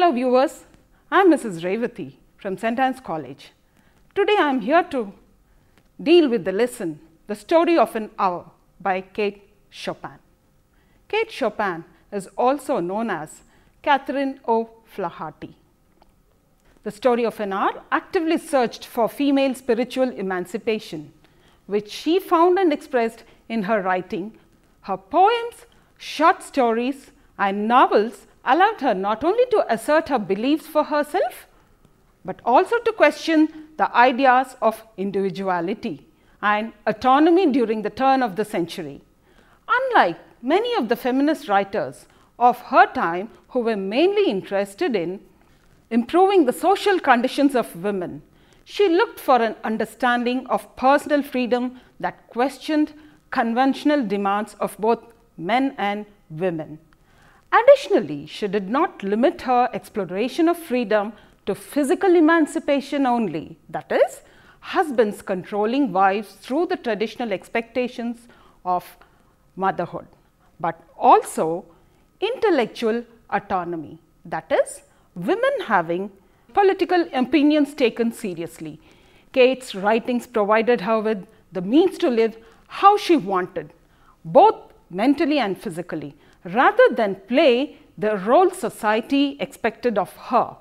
Hello viewers, I am Mrs. Revathi from St. Anne's College. Today I am here to deal with the lesson, The Story of an Hour by Kate Chopin. Kate Chopin is also known as Catherine O'Flaherty. The Story of an Hour actively searched for female spiritual emancipation, which she found and expressed in her writing. Her poems, short stories and novels allowed her not only to assert her beliefs for herself, but also to question the ideas of individuality and autonomy during the turn of the century. Unlike many of the feminist writers of her time who were mainly interested in improving the social conditions of women, she looked for an understanding of personal freedom that questioned conventional demands of both men and women. Additionally, she did not limit her exploration of freedom to physical emancipation only, that is, husbands controlling wives through the traditional expectations of motherhood, but also intellectual autonomy, that is, women having political opinions taken seriously. Kate's writings provided her with the means to live how she wanted, both mentally and physically, rather than play the role society expected of her.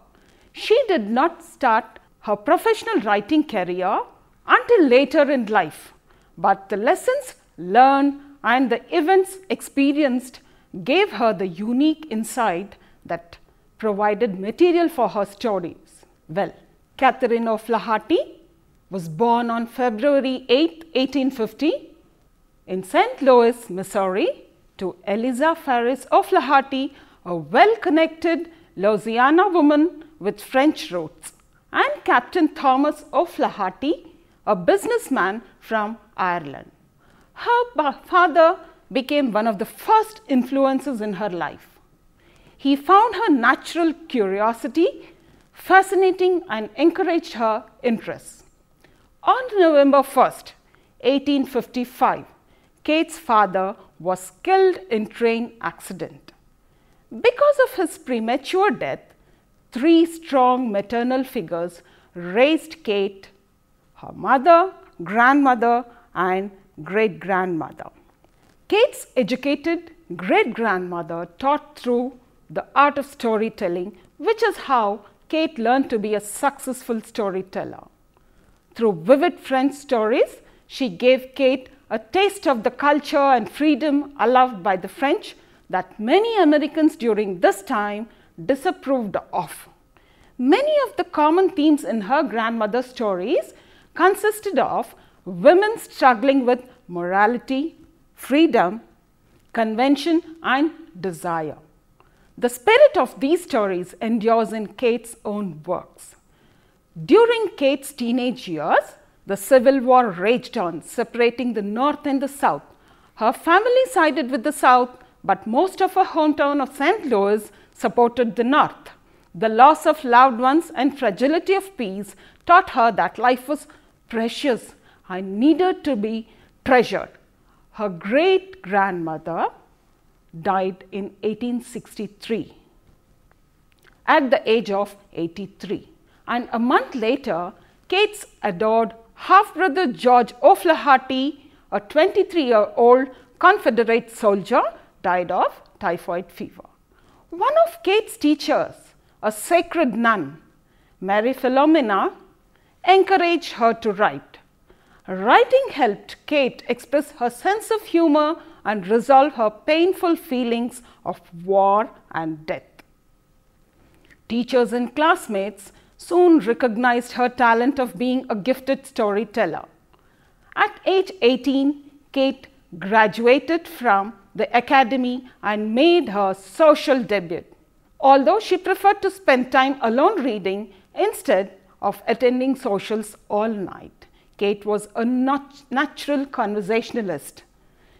She did not start her professional writing career until later in life, but the lessons learned and the events experienced gave her the unique insight that provided material for her stories. Well, Catherine O'Flaherty was born on February 8, 1850 in St. Louis, Missouri, to Eliza Ferris O'Flaherty, a well-connected Louisiana woman with French roots, and Captain Thomas O'Flaherty, a businessman from Ireland. Her father became one of the first influences in her life. He found her natural curiosity fascinating and encouraged her interests. On November 1, 1855, Kate's father was killed in train accident. Because of his premature death, three strong maternal figures raised Kate, her mother, grandmother, and great-grandmother. Kate's educated great-grandmother taught through the art of storytelling, which is how Kate learned to be a successful storyteller. Through vivid French stories, she gave Kate a taste of the culture and freedom allowed by the French that many Americans during this time disapproved of. Many of the common themes in her grandmother's stories consisted of women struggling with morality, freedom, convention, and desire. The spirit of these stories endures in Kate's own works. During Kate's teenage years, the Civil War raged on, separating the North and the South. Her family sided with the South, but most of her hometown of St. Louis supported the North. The loss of loved ones and fragility of peace taught her that life was precious and needed to be treasured. Her great-grandmother died in 1863 at the age of 83, and a month later, Kate's adored half-brother George O'Flaherty, a 23-year-old Confederate soldier, died of typhoid fever. One of Kate's teachers, a sacred nun, Mary Philomena, encouraged her to write. Writing helped Kate express her sense of humor and resolve her painful feelings of war and death. Teachers and classmates soon recognized her talent of being a gifted storyteller. At age 18, Kate graduated from the academy and made her social debut. Although she preferred to spend time alone reading instead of attending socials all night, Kate was a natural conversationalist.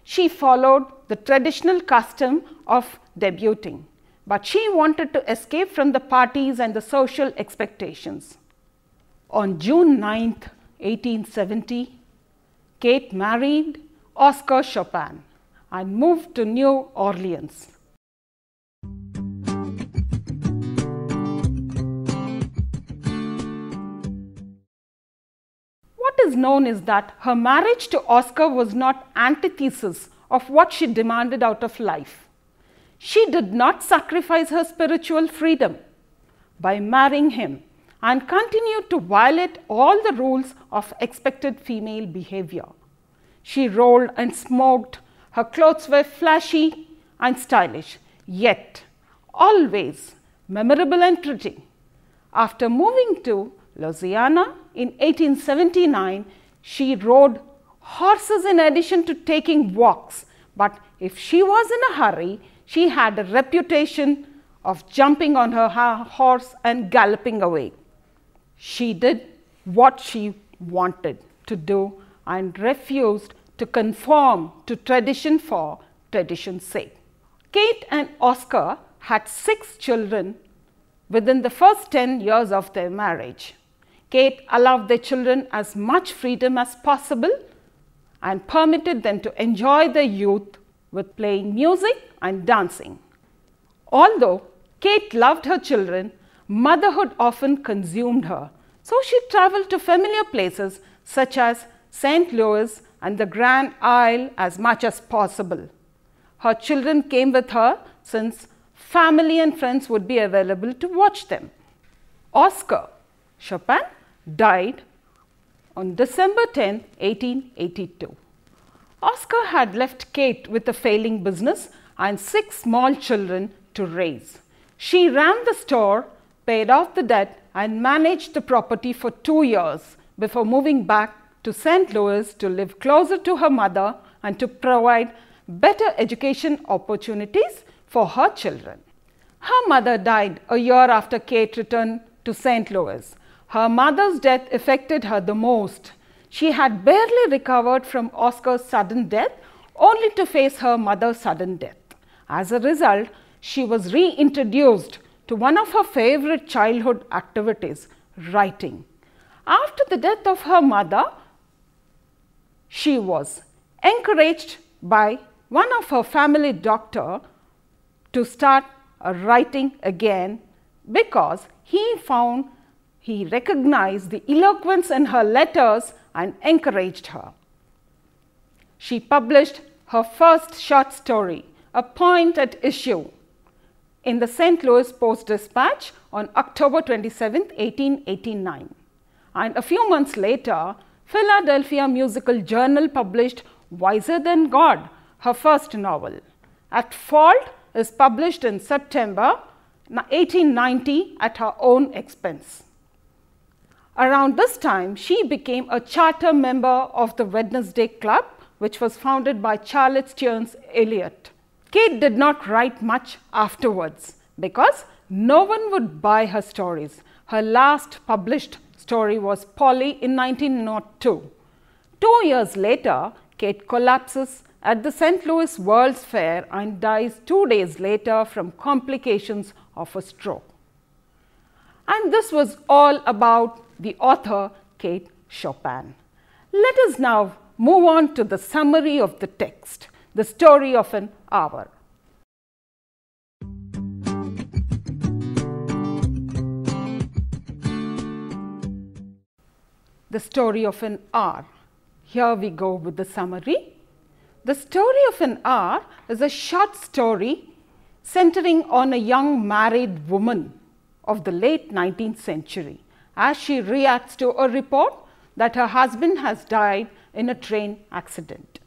She followed the traditional custom of debuting, but she wanted to escape from the parties and the social expectations. On June 9, 1870, Kate married Oscar Chopin and moved to New Orleans. is known is that her marriage to Oscar was not antithesis of what she demanded out of life. She did not sacrifice her spiritual freedom by marrying him and continued to violate all the rules of expected female behavior. She rolled and smoked, her clothes were flashy and stylish, yet always memorable and pretty. After moving to Louisiana in 1879, she rode horses in addition to taking walks, but if she was in a hurry, she had a reputation of jumping on her horse and galloping away. She did what she wanted to do and refused to conform to tradition for tradition's sake. Kate and Oscar had 6 children within the first 10 years of their marriage. Kate allowed their children as much freedom as possible and permitted them to enjoy their youth with playing music and dancing. Although Kate loved her children, motherhood often consumed her, so she traveled to familiar places such as St. Louis and the Grand Isle as much as possible. Her children came with her since family and friends would be available to watch them. Oscar Chopin died on December 10, 1882. Oscar had left Kate with a failing business and 6 small children to raise. She ran the store, paid off the debt, and managed the property for 2 years before moving back to St. Louis to live closer to her mother and to provide better education opportunities for her children. Her mother died a year after Kate returned to St. Louis. Her mother's death affected her the most. She had barely recovered from Oscar's sudden death, only to face her mother's sudden death. As a result, she was reintroduced to one of her favorite childhood activities, writing. After the death of her mother, she was encouraged by one of her family doctor to start writing again because he recognized the eloquence in her letters and encouraged her. She published her first short story, A Point at Issue, in the St. Louis Post-Dispatch on October 27, 1889. And a few months later, Philadelphia Musical Journal published Wiser Than God, her first novel. At Fault is published in September 1890 at her own expense. Around this time, she became a charter member of the Wednesday Club, which was founded by Charlotte Stearns Eliot. Kate did not write much afterwards because no one would buy her stories. Her last published story was Polly in 1902. 2 years later, Kate collapses at the St. Louis World's Fair and dies 2 days later from complications of a stroke. And this was all about the author Kate Chopin. Let us now move on to the summary of the text, the story of an hour. The story of an hour. Here we go with the summary. The story of an hour is a short story centering on a young married woman of the late 19th century as she reacts to a report that her husband has died in a train accident.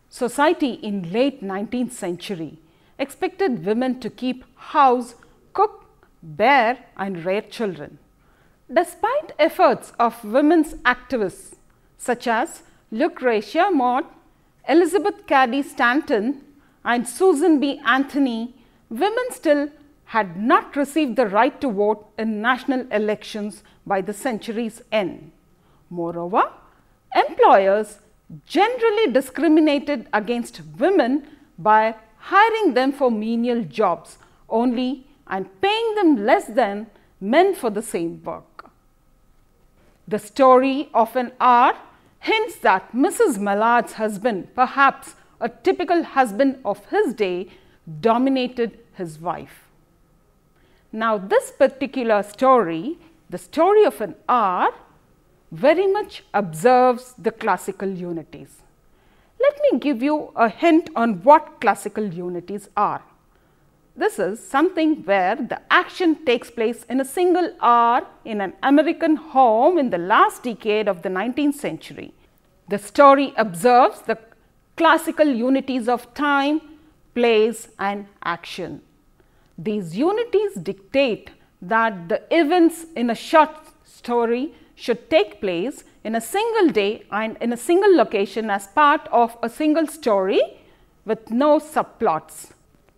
Society in late 19th century expected women to keep house, cook, bear and rear children. Despite efforts of women's activists such as Lucretia Mott, Elizabeth Cady Stanton and Susan B. Anthony, women still had not received the right to vote in national elections by the century's end. Moreover, employers generally discriminated against women by hiring them for menial jobs only and paying them less than men for the same work. The story of an hour hints that Mrs. Mallard's husband, perhaps a typical husband of his day, dominated his wife. Now, this particular story, the story of an hour, very much observes the classical unities. Let me give you a hint on what classical unities are. This is something where the action takes place in a single hour in an American home in the last decade of the 19th century. The story observes the classical unities of time, place and action. These unities dictate that the events in a short story should take place in a single day and in a single location as part of a single story with no subplots.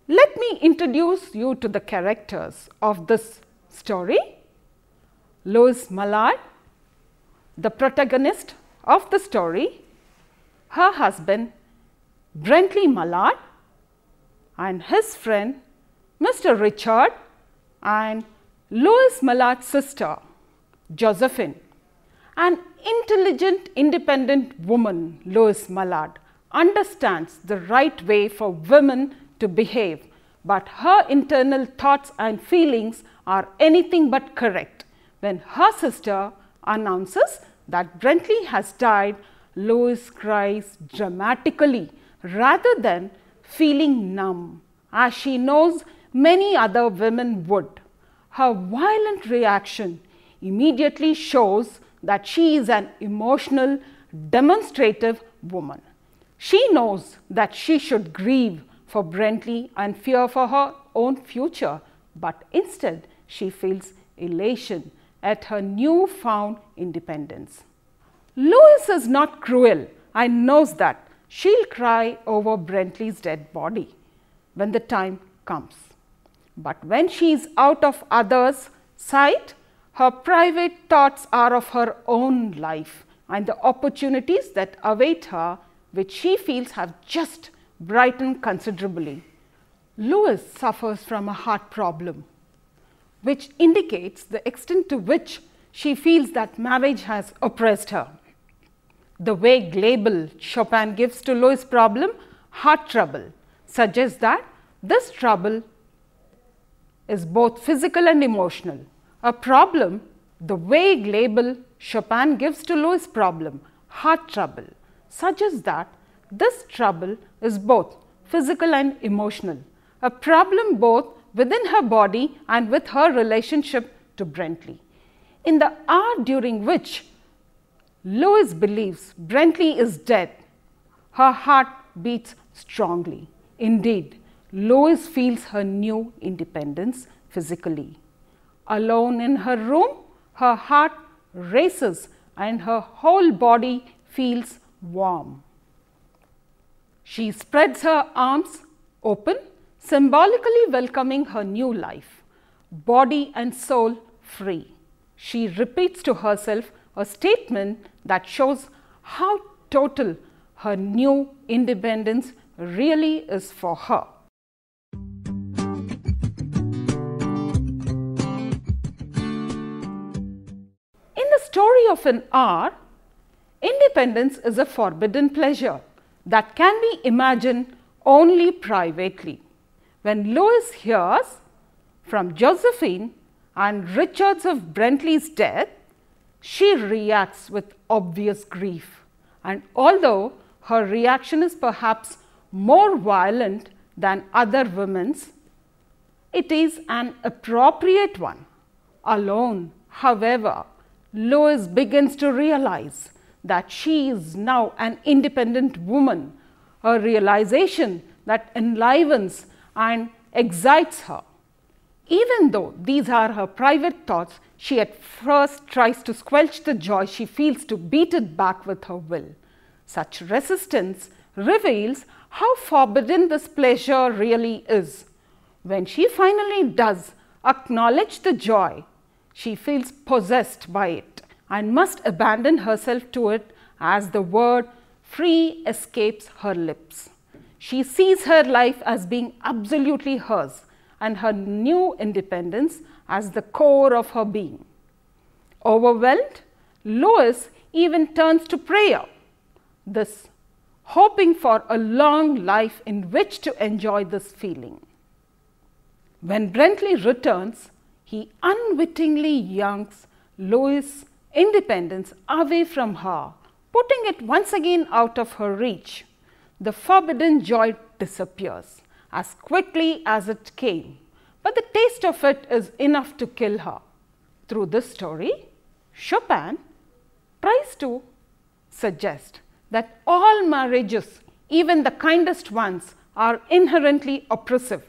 Let me introduce you to the characters of this story. Lois Mallard, the protagonist of the story, her husband Brentley Mallard and his friend Mr. Richard, and Lois Mallard's sister Josephine. An intelligent, independent woman, Lois Mallard, understands the right way for women to behave, but her internal thoughts and feelings are anything but correct. When her sister announces that Brentley has died, Lois cries dramatically rather than feeling numb, as she knows many other women would. Her violent reaction immediately shows that she is an emotional, demonstrative woman. She knows that she should grieve for Brentley and fear for her own future, but instead she feels elation at her newfound independence. Lois is not cruel and knows that she'll cry over Brentley's dead body when the time comes. But when she is out of others' sight, her private thoughts are of her own life and the opportunities that await her, which she feels have just brightened considerably. Lois suffers from a heart problem, which indicates the extent to which she feels that marriage has oppressed her. The vague label Chopin gives to Lois' problem, heart trouble, suggests that this trouble is both physical and emotional. A problem, the vague label Chopin gives to Lois' problem, heart trouble, suggests that this trouble is both physical and emotional, a problem both within her body and with her relationship to Brentley. In the hour during which Lois believes Brentley is dead, her heart beats strongly. Indeed, Lois feels her new independence physically. Alone in her room, her heart races and her whole body feels warm. She spreads her arms open, symbolically welcoming her new life, body and soul free. She repeats to herself a statement that shows how total her new independence really is for her. In the story of an hour, independence is a forbidden pleasure that can be imagined only privately. When Lois hears from Josephine and Richards of Brentley's death, she reacts with obvious grief, and although her reaction is perhaps more violent than other women's, it is an appropriate one. Alone, however, Lois begins to realize that she is now an independent woman, a realization that enlivens and excites her. Even though these are her private thoughts, she at first tries to squelch the joy she feels to beat it back with her will. Such resistance reveals how forbidden this pleasure really is. When she finally does acknowledge the joy, she feels possessed by it and must abandon herself to it as the word free escapes her lips. She sees her life as being absolutely hers and her new independence as the core of her being. Overwhelmed, Lois even turns to prayer, this hoping for a long life in which to enjoy this feeling. When Brentley returns, he unwittingly yanks Lois independence away from her, putting it once again out of her reach. The forbidden joy disappears as quickly as it came, but the taste of it is enough to kill her. Through this story, Chopin tries to suggest that all marriages, even the kindest ones, are inherently oppressive.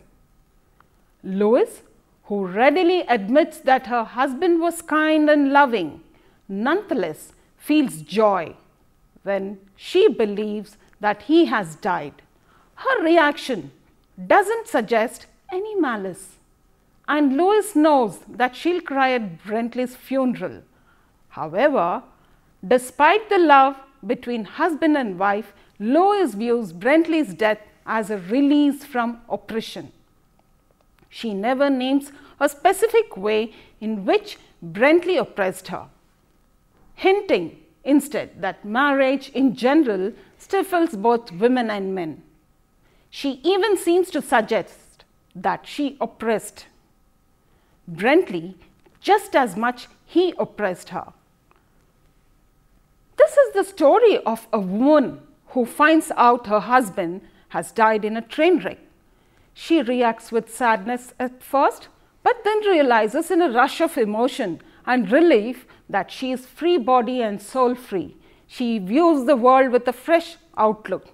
Lois, who readily admits that her husband was kind and loving, nonetheless feels joy when she believes that he has died. Her reaction doesn't suggest any malice, and Lois knows that she'll cry at Bentley's funeral. However, despite the love between husband and wife, Lois views Bentley's death as a release from oppression. She never names a specific way in which Bentley oppressed her, hinting instead that marriage in general stifles both women and men. She even seems to suggest that she oppressed Bentley just as much he oppressed her. This is the story of a woman who finds out her husband has died in a train wreck. She reacts with sadness at first, but then realizes in a rush of emotion and relief that she is free body and soul free. She views the world with a fresh outlook,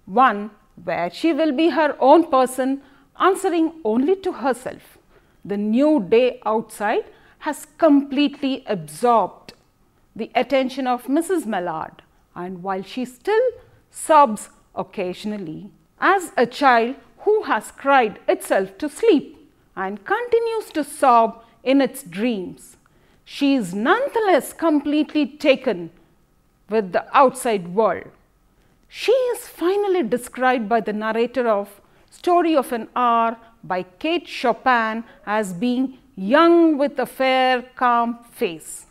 one where she will be her own person, answering only to herself. The new day outside has completely absorbed the attention of Mrs. Mallard, and while she still sobs occasionally, as a child who has cried itself to sleep and continues to sob in its dreams, she is nonetheless completely taken with the outside world. She is finally described by the narrator of Story of an Hour by Kate Chopin as being young with a fair, calm face,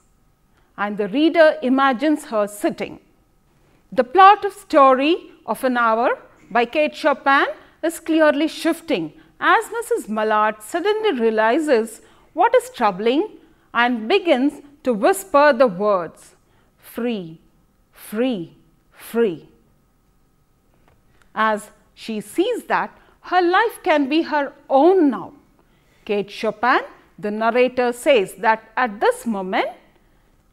and the reader imagines her sitting. The plot of Story of an Hour by Kate Chopin is clearly shifting as Mrs. Mallard suddenly realizes what is troubling and begins to whisper the words, "Free, free, free." As she sees that her life can be her own now. Kate Chopin, the narrator, says that at this moment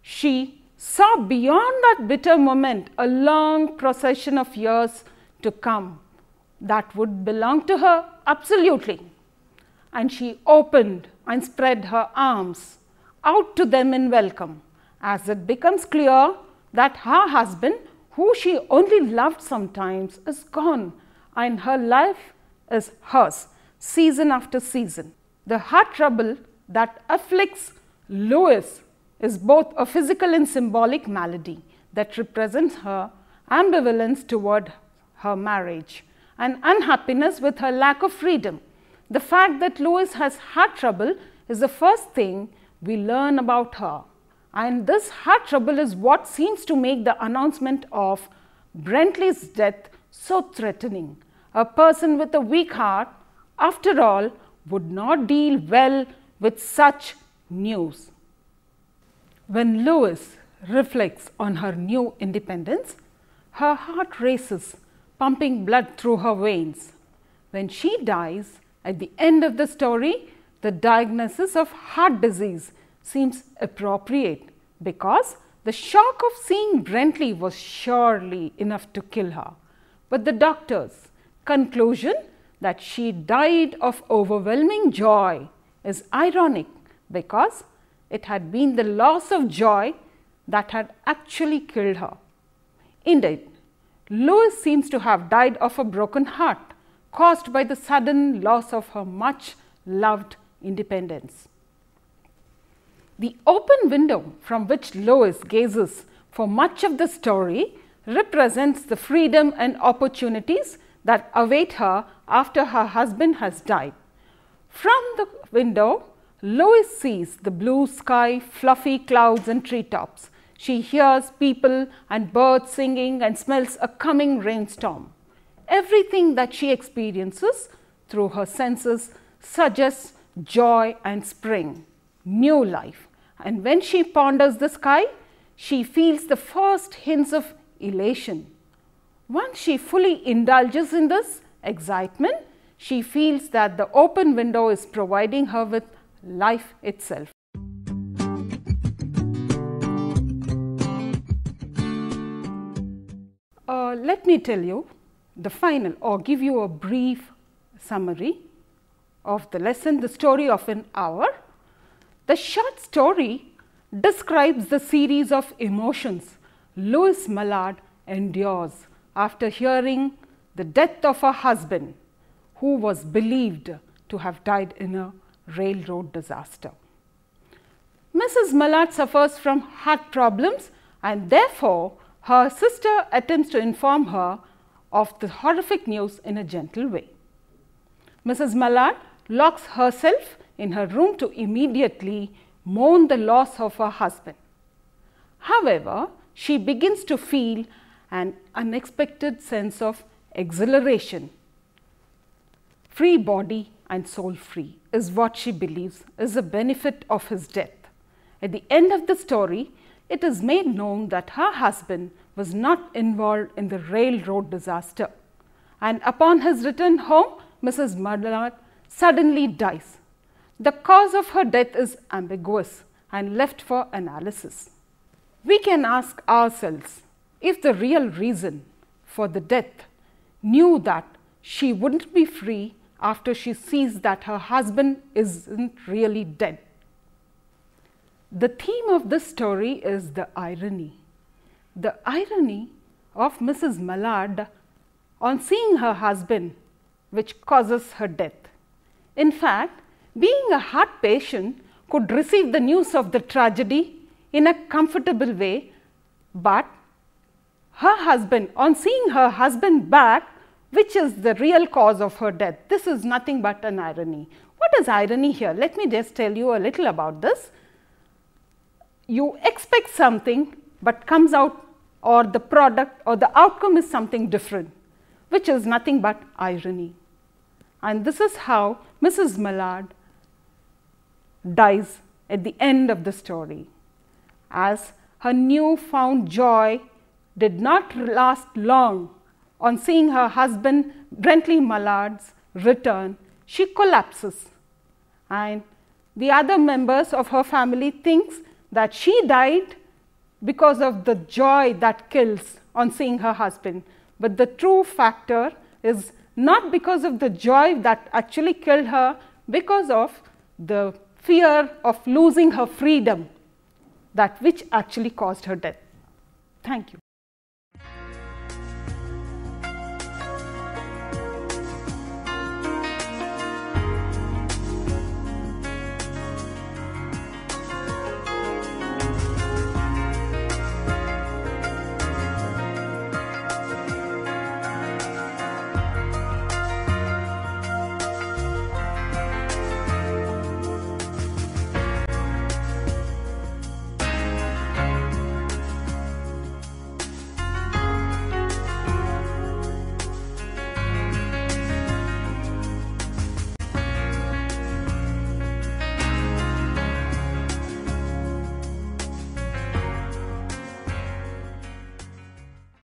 she saw beyond that bitter moment a long procession of years to come that would belong to her absolutely. And she opened and spread her arms out to them in welcome, as it becomes clear that her husband, who she only loved sometimes, is gone, and her life is hers season after season. The heart trouble that afflicts Lois is both a physical and symbolic malady that represents her ambivalence toward her marriage and unhappiness with her lack of freedom. The fact that Lois has heart trouble is the first thing we learn about her, and this heart trouble is what seems to make the announcement of Bentley's death so threatening. A person with a weak heart, after all, would not deal well with such news. When Lois reflects on her new independence, her heart races, pumping blood through her veins. When she dies, at the end of the story, the diagnosis of heart disease seems appropriate because the shock of seeing Bentley was surely enough to kill her. But the doctor's conclusion that she died of overwhelming joy is ironic because it had been the loss of joy that had actually killed her. Indeed, Lois seems to have died of a broken heart caused by the sudden loss of her much loved independence. The open window from which Lois gazes for much of the story represents the freedom and opportunities that await her after her husband has died. From the window, Lois sees the blue sky, fluffy clouds and treetops. She hears people and birds singing and smells a coming rainstorm. Everything that she experiences through her senses suggests joy and spring, new life. and when she ponders the sky, she feels the first hints of elation. Once she fully indulges in this excitement, she feels that the open window is providing her with life itself. Let me tell you the final, or give you a brief summary of the lesson, The Story of an Hour. The short story describes the series of emotions Louise Mallard endures after hearing the death of her husband, who was believed to have died in a railroad disaster. Mrs. Mallard suffers from heart problems, and therefore her sister attempts to inform her of the horrific news in a gentle way. Mrs. Mallard locks herself in her room to immediately mourn the loss of her husband. However, she begins to feel an unexpected sense of exhilaration. Free body and soul free is what she believes is a benefit of his death. At the end of the story, it is made known that her husband was not involved in the railroad disaster, and upon his return home, Mrs. Mallard suddenly dies. The cause of her death is ambiguous and left for analysis. We can ask ourselves if the real reason for the death knew that she wouldn't be free after she sees that her husband isn't really dead. The theme of this story is the irony. The irony of Mrs. Mallard on seeing her husband, which causes her death. In fact, being a heart patient could receive the news of the tragedy in a comfortable way, but her husband, on seeing her husband back, which is the real cause of her death, this is nothing but an irony. What is irony here? Let me just tell you a little about this. You expect something, but comes out, or the product or the outcome is something different, which is nothing but irony. And this is how Mrs. Mallard dies at the end of the story, as her newfound joy did not last long. On seeing her husband Bentley Mallard's return, she collapses, and the other members of her family thinks that she died because of the joy that kills on seeing her husband. But the true factor is not because of the joy that actually killed her, because of the fear of losing her freedom, that which actually caused her death. Thank you.